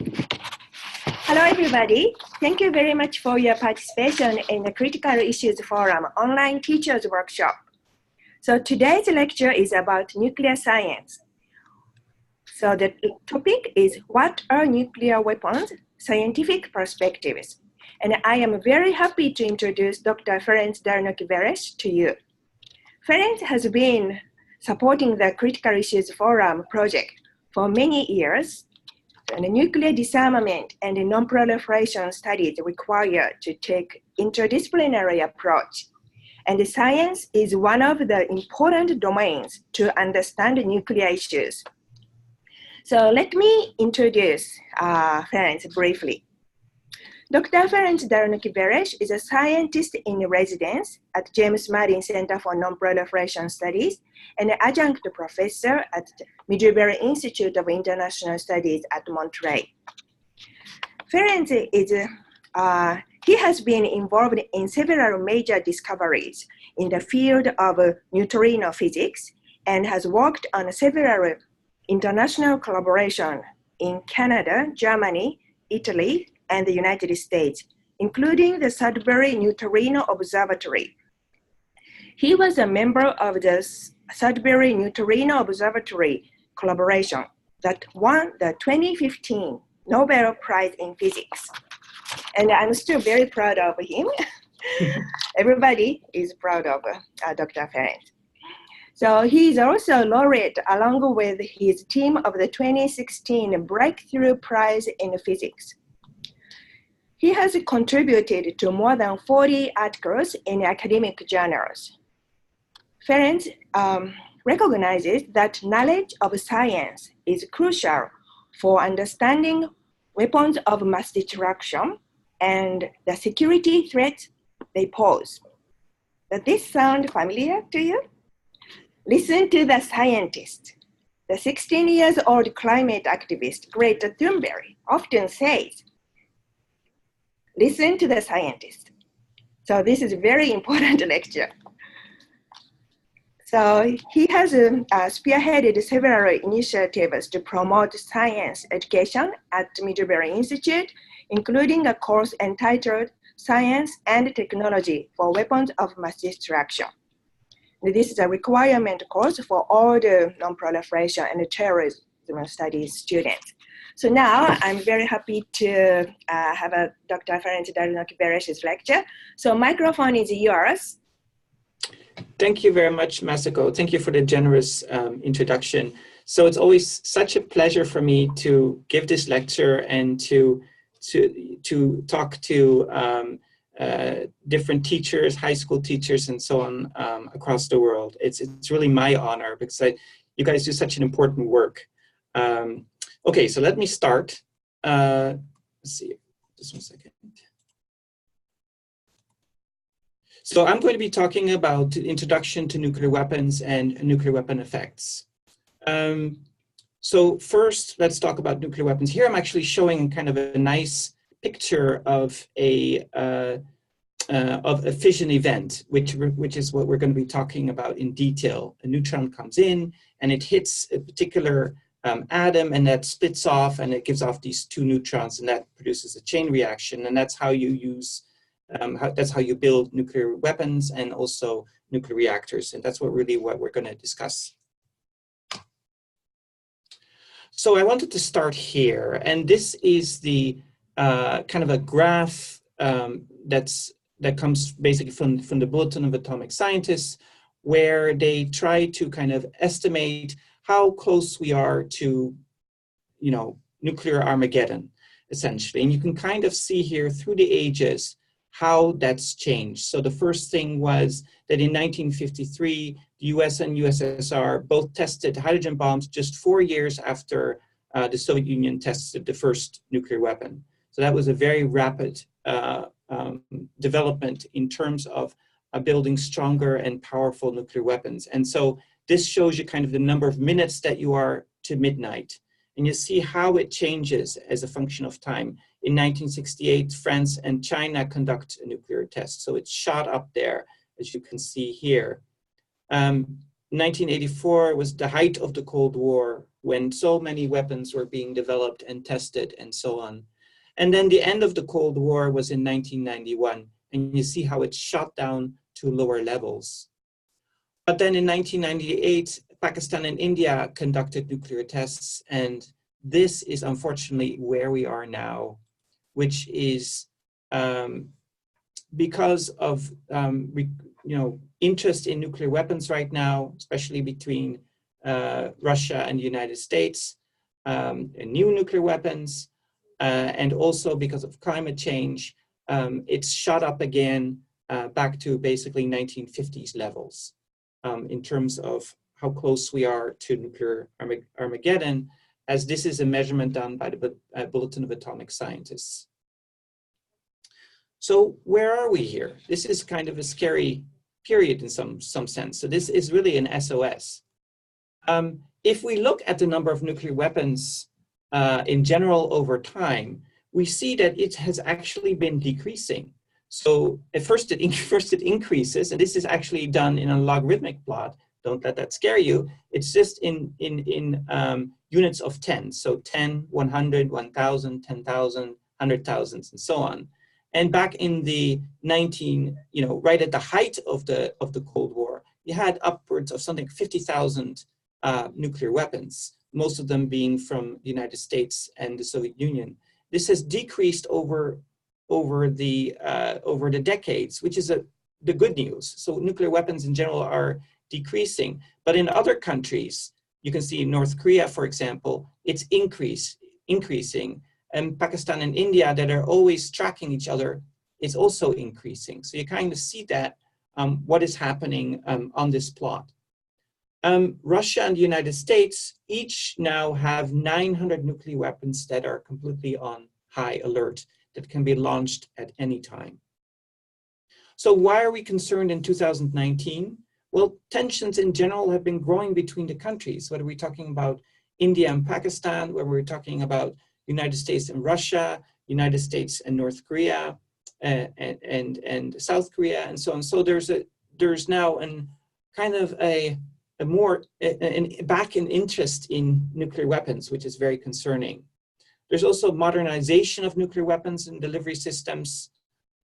Hello, everybody. Thank you very much for your participation in the Critical Issues Forum online teachers workshop. So today's lecture is about nuclear science. So the topic is what are nuclear weapons? Scientific perspectives. And I am very happy to introduce Dr. Ferenc Dalnoki-Veress to you. Ferenc has been supporting the Critical Issues Forum project for many years. And the nuclear disarmament and the non-proliferation studies require to take interdisciplinary approach. And the science is one of the important domains to understand nuclear issues. So let me introduce Ferenc briefly. Dr. Ferenc Dalnoki-Veress is a scientist in residence at James Madden Center for Nonproliferation Studies and an adjunct professor at Middlebury Institute of International Studies at Montreal. Ferenc he has been involved in several major discoveries in the field of neutrino physics and has worked on several international collaboration in Canada, Germany, Italy, and the United States, including the Sudbury Neutrino Observatory. He was a member of the Sudbury Neutrino Observatory collaboration that won the 2015 Nobel Prize in Physics. And I'm still very proud of him. Everybody is proud of Dr. Ferenc. So he is also laureate along with his team of the 2016 Breakthrough Prize in Physics. He has contributed to more than 40 articles in academic journals. Ferenc recognizes that knowledge of science is crucial for understanding weapons of mass destruction and the security threats they pose. Does this sound familiar to you? Listen to the scientist. The 16-year-old climate activist Greta Thunberg often says, listen to the scientist. So this is a very important lecture. So he has spearheaded several initiatives to promote science education at Middlebury Institute, including a course entitled Science and Technology for Weapons of Mass Destruction. This is a requirement course for all the non-proliferation and terrorism studies students. So now I'm very happy to have Dr. Ferenc Dalnoki-Veress' lecture. So microphone is yours. Thank you very much, Masako. Thank you for the generous introduction. So it's always such a pleasure for me to give this lecture and to talk to different teachers, high school teachers, and so on across the world. It's really my honor because you guys do such an important work. Okay, so let me start. Let's see, just 1 second. So I'm going to be talking about the introduction to nuclear weapons and nuclear weapon effects. So first, let's talk about nuclear weapons. Here I'm actually showing kind of a nice picture of a fission event, which is what we're going to be talking about in detail. A neutron comes in and it hits a particular atom, and that splits off and it gives off these two neutrons, and that produces a chain reaction, and that's how you use that's how you build nuclear weapons and also nuclear reactors, and that's what we're going to discuss. So I wanted to start here, and this is the kind of a graph that comes basically from the Bulletin of Atomic Scientists, where they try to kind of estimate how close we are to, nuclear Armageddon, essentially. And you can kind of see here through the ages how that's changed. So the first thing was that in 1953, the US and USSR both tested hydrogen bombs just 4 years after the Soviet Union tested the first nuclear weapon. So that was a very rapid development in terms of building stronger and powerful nuclear weapons. And so this shows you kind of the number of minutes that you are to midnight. And you see how it changes as a function of time. In 1968, France and China conduct a nuclear test. So it's shot up there, as you can see here. 1984 was the height of the Cold War. when so many weapons were being developed and tested and so on. And then the end of the Cold War was in 1991, and you see how it shot down to lower levels. But then in 1998, Pakistan and India conducted nuclear tests, and this is unfortunately where we are now, which is because of interest in nuclear weapons right now, especially between Russia and the United States, and new nuclear weapons, and also because of climate change, it's shot up again back to basically 1950s levels in terms of how close we are to nuclear Armageddon, as this is a measurement done by the Bulletin of Atomic Scientists. So where are we here? This is kind of a scary period in some sense. So this is really an SOS. If we look at the number of nuclear weapons in general over time, we see that it has actually been decreasing. So at first it increases, and this is actually done in a logarithmic plot. Don't let that scare you. It's just in units of 10. So 10, 100, 1,000, 10,000, 100,000, and so on. And back in the right at the height of the Cold War, you had upwards of something 50,000 nuclear weapons, most of them being from the United States and the Soviet Union. This has decreased over the decades, which is the good news. So nuclear weapons in general are decreasing, but in other countries, you can see in North Korea, for example, it's increasing. And Pakistan and India, that are always tracking each other, is also increasing. So you kind of see that what is happening on this plot. Russia and the United States each now have 900 nuclear weapons that are completely on high alert, that can be launched at any time. So why are we concerned in 2019? Well, tensions in general have been growing between the countries, whether we're talking about India and Pakistan, whether we're talking about United States and Russia, United States and North Korea, and South Korea, and so on. So there's now a back in interest in nuclear weapons, which is very concerning. There's also modernization of nuclear weapons and delivery systems,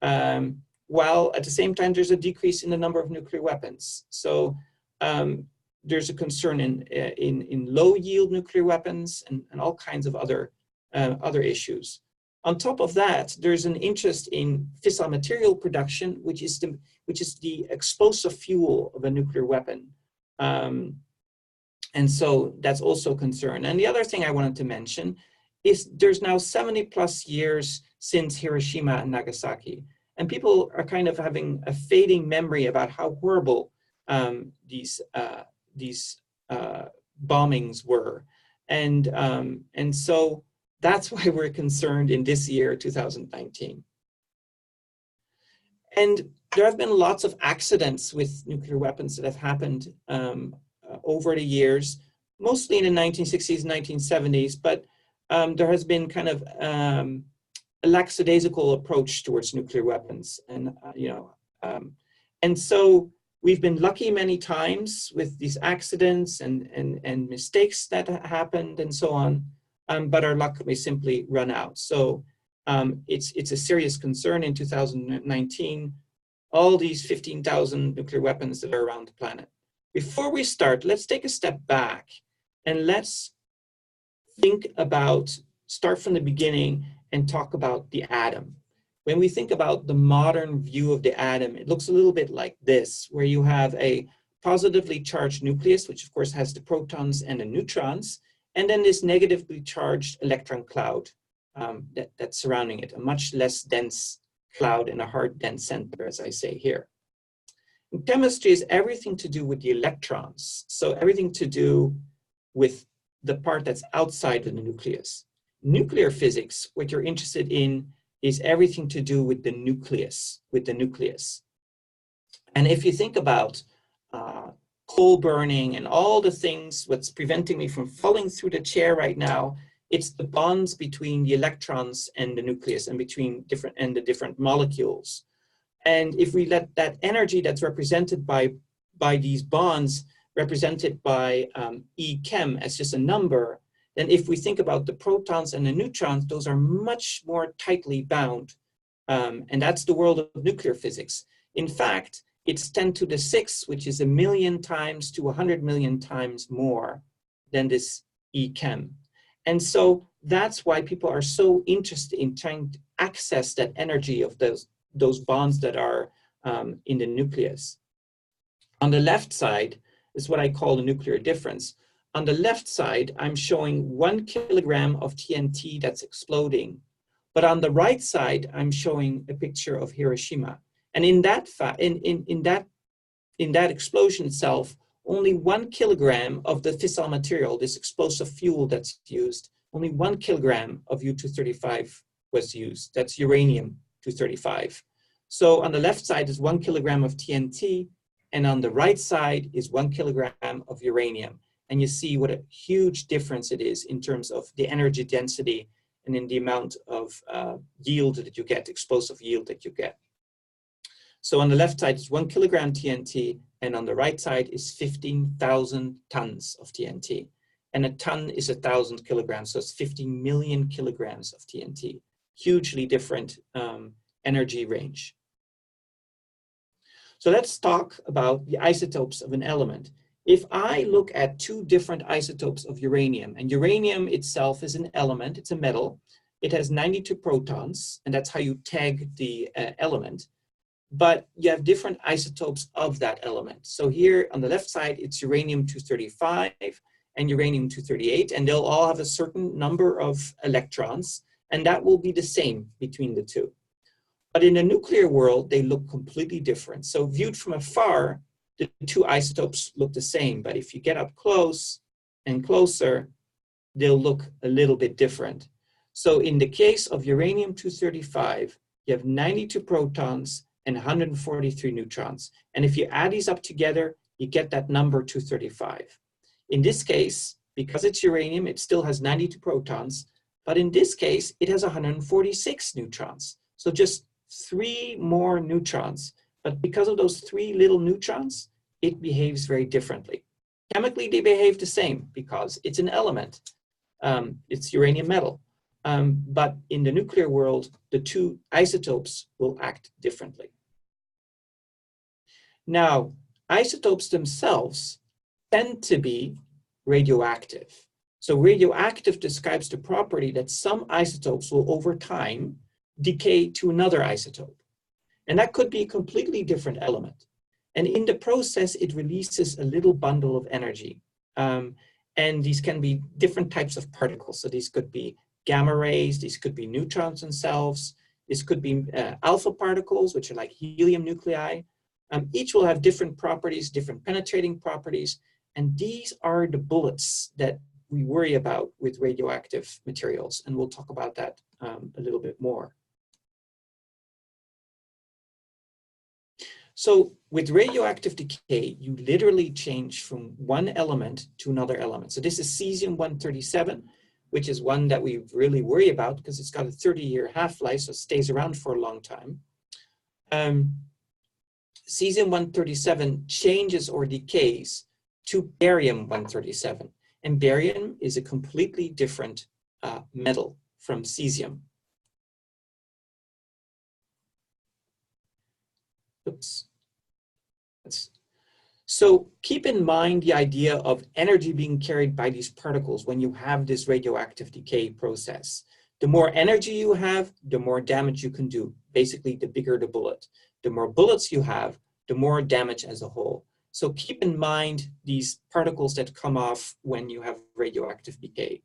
while at the same time there's a decrease in the number of nuclear weapons. So there's a concern in low yield nuclear weapons and all kinds of other issues. On top of that, there's an interest in fissile material production, which is the explosive fuel of a nuclear weapon. And so that's also a concern. And the other thing I wanted to mention is there's now 70+ years since Hiroshima and Nagasaki. And people are kind of having a fading memory about how horrible these bombings were. And so that's why we're concerned in this year, 2019. And there have been lots of accidents with nuclear weapons that have happened over the years, mostly in the 1960s, 1970s, but there has been kind of a lackadaisical approach towards nuclear weapons. And so we've been lucky many times with these accidents and mistakes that happened and so on, but our luck may simply run out. So it's a serious concern in 2019, all these 15,000 nuclear weapons that are around the planet. Before we start, let's take a step back and let's start from the beginning and talk about the atom. When we think about the modern view of the atom, it looks a little bit like this, where you have a positively charged nucleus, which of course has the protons and the neutrons, and then this negatively charged electron cloud that's surrounding it, a much less dense cloud and a hard dense center, as I say here. And chemistry is everything to do with the electrons, so everything to do with the part that's outside of the nucleus. Nuclear physics, what you're interested in, is everything to do with the nucleus, And if you think about coal burning and all the things, what's preventing me from falling through the chair right now, it's the bonds between the electrons and the nucleus and between the different molecules. And if we let that energy that's represented by these bonds represented by E-chem as just a number, then if we think about the protons and the neutrons, those are much more tightly bound. And that's the world of nuclear physics. In fact, it's 10 to the 6, which is 1,000,000 times to 100 million times more than this E-chem. And so that's why people are so interested in trying to access that energy of those bonds that are in the nucleus. On the left side is what I call the nuclear difference. On the left side, I'm showing 1 kilogram of TNT that's exploding. But on the right side, I'm showing a picture of Hiroshima. And in that explosion itself, only 1 kilogram of the fissile material, this explosive fuel that's used, only 1 kilogram of U-235 was used. That's uranium-235. So on the left side is 1 kilogram of TNT, and on the right side is 1 kilogram of uranium. And you see what a huge difference it is in terms of the energy density and in the amount of yield that you get, explosive yield that you get. So on the left side is 1 kilogram TNT, and on the right side is 15,000 tons of TNT. And a ton is 1,000 kilograms, so it's 15 million kilograms of TNT. Hugely different energy range. So let's talk about the isotopes of an element. If I look at 2 different isotopes of uranium, and uranium itself is an element, it's a metal, it has 92 protons, and that's how you tag the element. But you have different isotopes of that element. So here on the left side, it's uranium-235 and uranium-238, and they'll all have a certain number of electrons, and that will be the same between the two. But in the nuclear world, they look completely different. So viewed from afar, the 2 isotopes look the same, but if you get up close and closer, they'll look a little bit different. So in the case of uranium-235, you have 92 protons and 143 neutrons. And if you add these up together, you get that number 235. In this case, because it's uranium, it still has 92 protons, but in this case, it has 146 neutrons. So just 3 more neutrons. But because of those 3 little neutrons, it behaves very differently. Chemically, they behave the same because it's an element. It's uranium metal. But in the nuclear world, the 2 isotopes will act differently. Now, isotopes themselves tend to be radioactive. So radioactive describes the property that some isotopes will over time decay to another isotope. And that could be a completely different element. And in the process, it releases a little bundle of energy. And these can be different types of particles. So these could be gamma rays, these could be neutrons themselves, this could be alpha particles, which are like helium nuclei. Each will have different properties, different penetrating properties. And these are the bullets that we worry about with radioactive materials. And we'll talk about that a little bit more. So with radioactive decay, you literally change from one element to another element. So this is cesium-137, which is one that we really worry about because it's got a 30-year half-life, so it stays around for a long time. Cesium-137 changes or decays to barium-137. And barium is a completely different metal from cesium. Oops. So keep in mind the idea of energy being carried by these particles when you have this radioactive decay process. The more energy you have, the more damage you can do. Basically, the bigger the bullet. The more bullets you have, the more damage as a whole. So keep in mind these particles that come off when you have radioactive decay.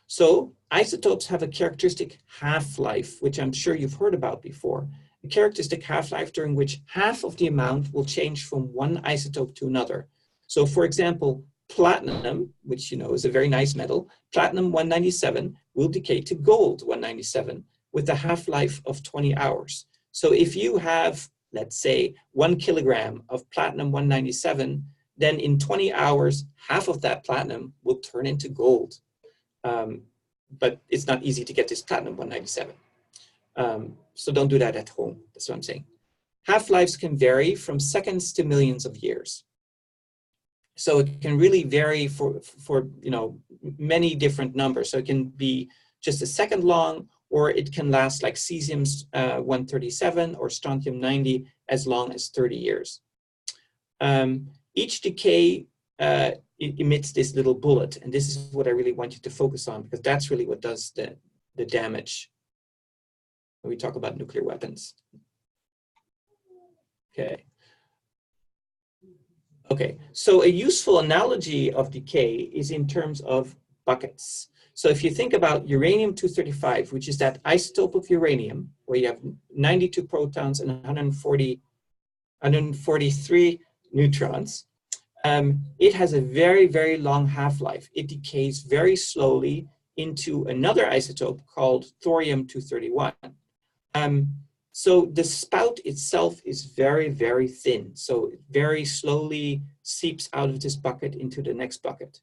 So isotopes have a characteristic half-life, which I'm sure you've heard about before. A characteristic half-life during which half of the amount will change from one isotope to another. So for example, platinum, which you know is a very nice metal, platinum-197 will decay to gold-197 with a half-life of 20 hours. So if you have, let's say, 1 kilogram of platinum-197, then in 20 hours, half of that platinum will turn into gold. But it's not easy to get this platinum-197. So don't do that at home, that's what I'm saying. half-lives can vary from seconds to millions of years. So it can really vary for many different numbers. So it can be just a second long, or it can last like cesium-137 or strontium-90 as long as 30 years. Each decay emits this little bullet, and this is what I really want you to focus on, because that's really what does the damage when we talk about nuclear weapons. Okay, so a useful analogy of decay is in terms of buckets. So if you think about uranium-235, which is that isotope of uranium, where you have 92 protons and 143 neutrons, it has a very, very long half-life. It decays very slowly into another isotope called thorium-231. So the spout itself is very, very thin. So it very slowly seeps out of this bucket into the next bucket.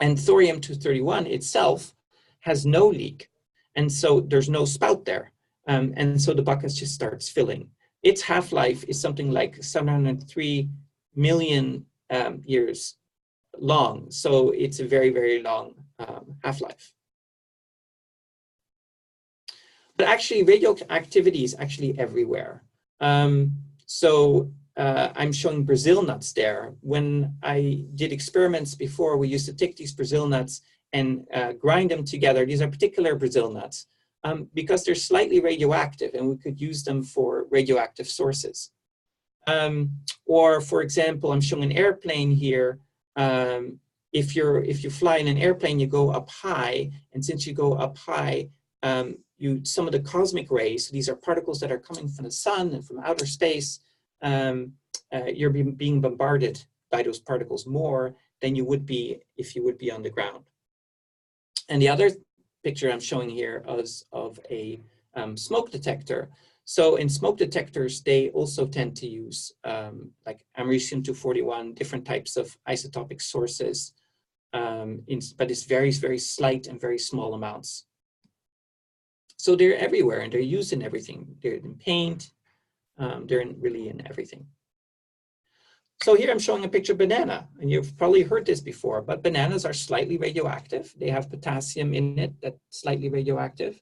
And thorium-231 itself has no leak. And so there's no spout there. And so the bucket just starts filling. Its half-life is something like 703 million years long. So it's a very, very long half-life. But actually, radioactivity is actually everywhere. I'm showing Brazil nuts there. When I did experiments before, we used to take these Brazil nuts and grind them together. These are particular Brazil nuts because they're slightly radioactive, and we could use them for radioactive sources. Or, for example, I'm showing an airplane here. If you fly in an airplane, you go up high, and since you go up high, some of the cosmic rays, these are particles that are coming from the sun and from outer space, you're being bombarded by those particles more than you would be if you would be on the ground. And the other picture I'm showing here is of a smoke detector. So in smoke detectors, they also tend to use like americium-241, different types of isotopic sources, but it's very, very slight and very small amounts. So they're everywhere, and they're used in everything. They're in paint, they're really in everything. So here I'm showing a picture of banana, and you've probably heard this before, but bananas are slightly radioactive. They have potassium in it that's slightly radioactive,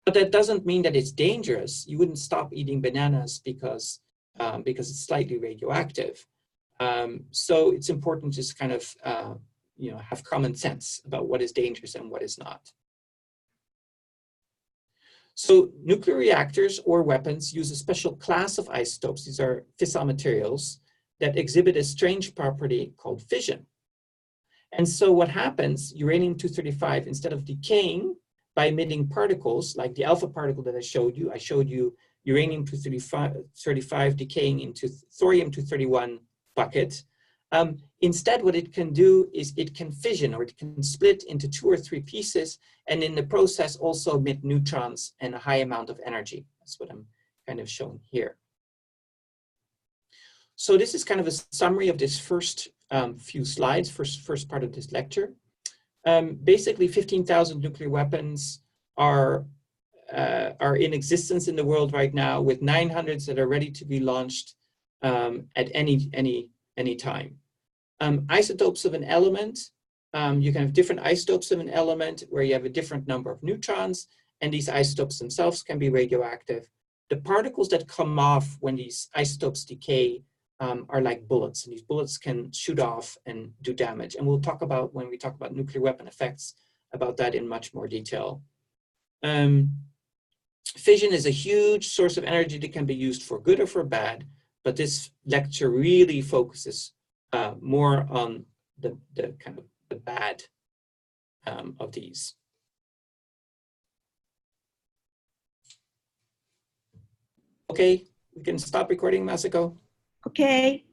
but that doesn't mean that it's dangerous. You wouldn't stop eating bananas because it's slightly radioactive. So it's important to just kind of have common sense about what is dangerous and what is not. So nuclear reactors or weapons use a special class of isotopes. These are fissile materials that exhibit a strange property called fission. And so what happens, uranium-235, instead of decaying by emitting particles like the alpha particle that I showed you uranium-235 decaying into thorium-231 bucket. Instead, what it can do is it can fission, or it can split into 2 or 3 pieces, and in the process also emit neutrons and a high amount of energy. That's what I'm kind of showing here. So this is kind of a summary of this first few slides, first part of this lecture. Basically, 15,000 nuclear weapons are in existence in the world right now, with 900 that are ready to be launched at any time. Isotopes of an element, you can have different isotopes of an element where you have a different number of neutrons, and these isotopes themselves can be radioactive. The particles that come off when these isotopes decay are like bullets, and these bullets can shoot off and do damage. And we'll talk about, when we talk about nuclear weapon effects, about that in much more detail. Fission is a huge source of energy that can be used for good or for bad, but this lecture really focuses more on the kind of the bad of these. Okay, we can stop recording, Masako. Okay.